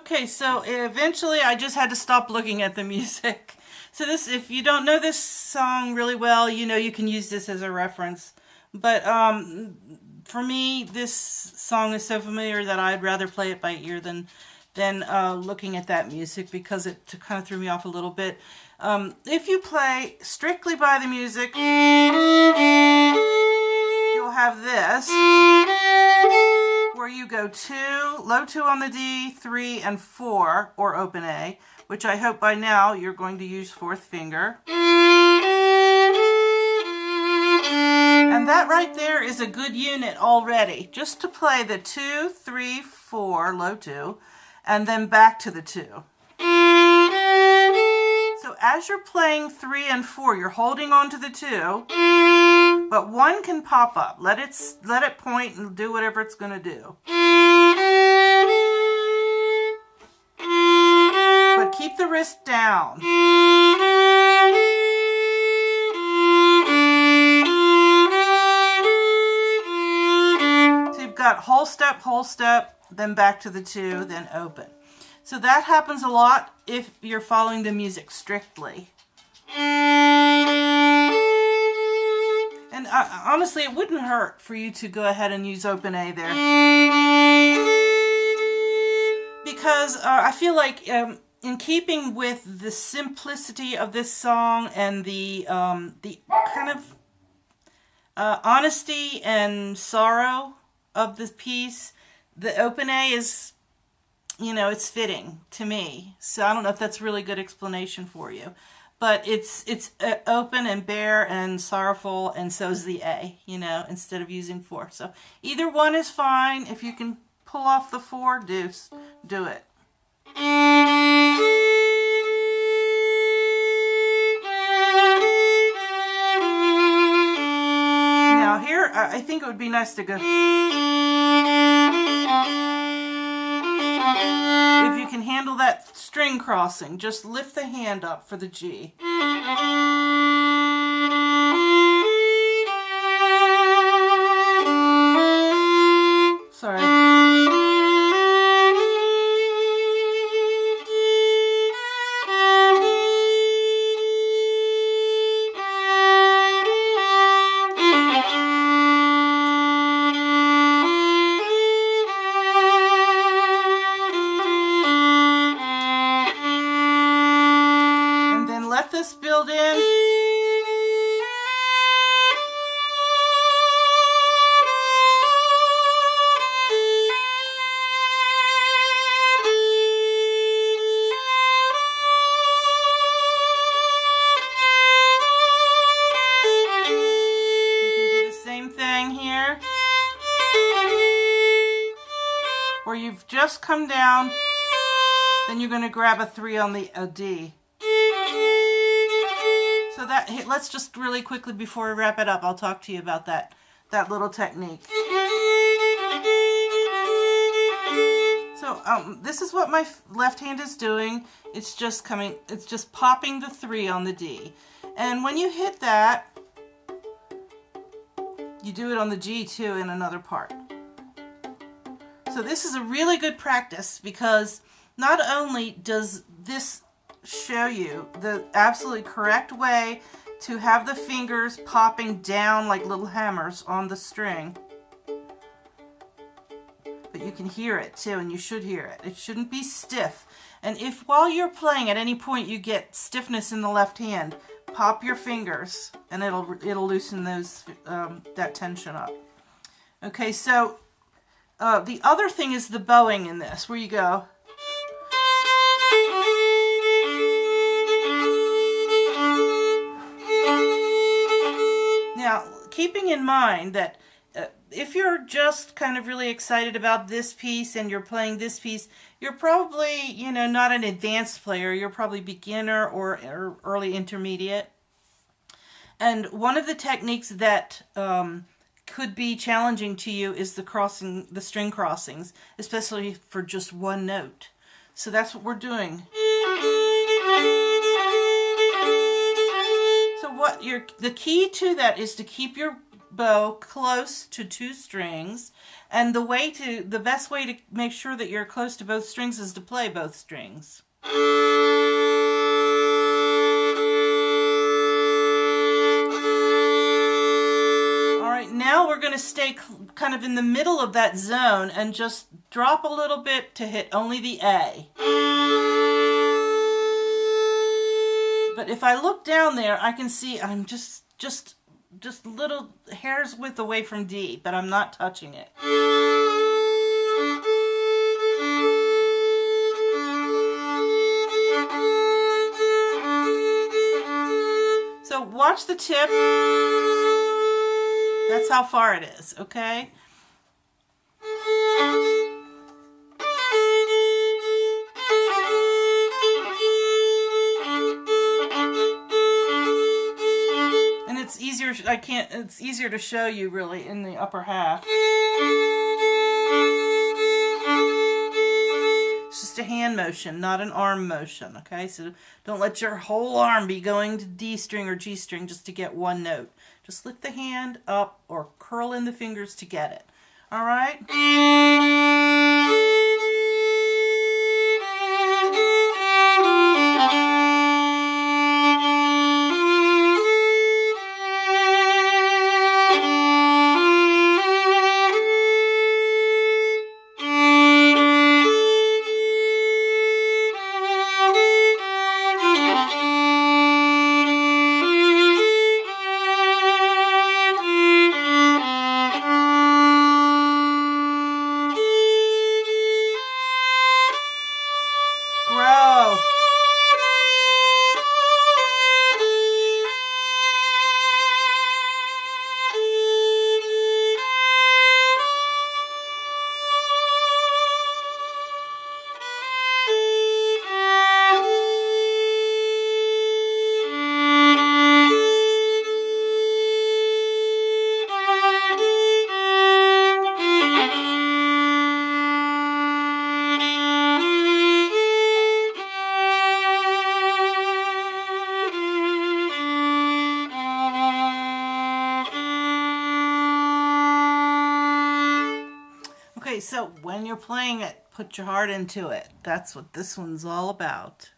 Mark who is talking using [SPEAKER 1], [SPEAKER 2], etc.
[SPEAKER 1] Okay, so eventually I just had to stop looking at the music. So this, if you don't know this song really well, you know you can use this as a reference. But for me, this song is so familiar that I'd rather play it by ear than looking at that music, because it kind of threw me off a little bit. If you play strictly by the music, you'll have this, where you go 2, low 2 on the D, 3, and 4, or open A, which I hope by now you're going to use 4th finger. And that right there is a good unit already, just to play the 2, 3, 4, low 2, and then back to the 2. So as you're playing 3 and 4, you're holding on to the 2, but 1 can pop up. Let it point and do whatever it's going to do. But keep the wrist down. So you've got whole step, then back to the 2, then open. So that happens a lot if you're following the music strictly. And honestly, it wouldn't hurt for you to go ahead and use open A there. Because I feel like in keeping with the simplicity of this song and the kind of honesty and sorrow of this piece, the open A is, you know, it's fitting to me. So I don't know if that's a really good explanation for you. But it's open and bare and sorrowful, and so is the A, you know, instead of using 4. So either one is fine. If you can pull off the 4, do it. Now here, I think it would be nice to go. If you can handle that string crossing, just lift the hand up for the G. Sorry. Let this build in. You can do the same thing here, where you've just come down, then you're going to grab a 3 on the D. So that, let's just really quickly, before we wrap it up, I'll talk to you about that little technique. So this is what my left hand is doing. It's just popping the 3 on the D. And when you hit that, you do it on the G too in another part. So this is a really good practice, because not only does this show you the absolutely correct way to have the fingers popping down like little hammers on the string, but you can hear it too, and you should hear it. It shouldn't be stiff. And if while you're playing at any point you get stiffness in the left hand, pop your fingers and it'll loosen those that tension up. Okay, so the other thing is the bowing in this, where you go. Now, keeping in mind that if you're just kind of really excited about this piece and you're playing this piece, you're probably, you know, not an advanced player. You're probably beginner or early intermediate. And one of the techniques that could be challenging to you is the string crossings, especially for just one note. So that's what we're doing. So the key to that is to keep your bow close to 2 strings, and the best way to make sure that you're close to both strings is to play both strings. Alright, now we're going to stay kind of in the middle of that zone and just drop a little bit to hit only the A. But if I look down there, I can see I'm just little hair's width away from D, but I'm not touching it. So watch the tip. That's how far it is, okay? And it's easier, it's easier to show you really in the upper half. It's just a hand motion, not an arm motion, okay? So don't let your whole arm be going to D string or G string just to get one note. Just lift the hand up or curl in the fingers to get it. All right? Grow. Okay, so when you're playing it, put your heart into it. That's what this one's all about.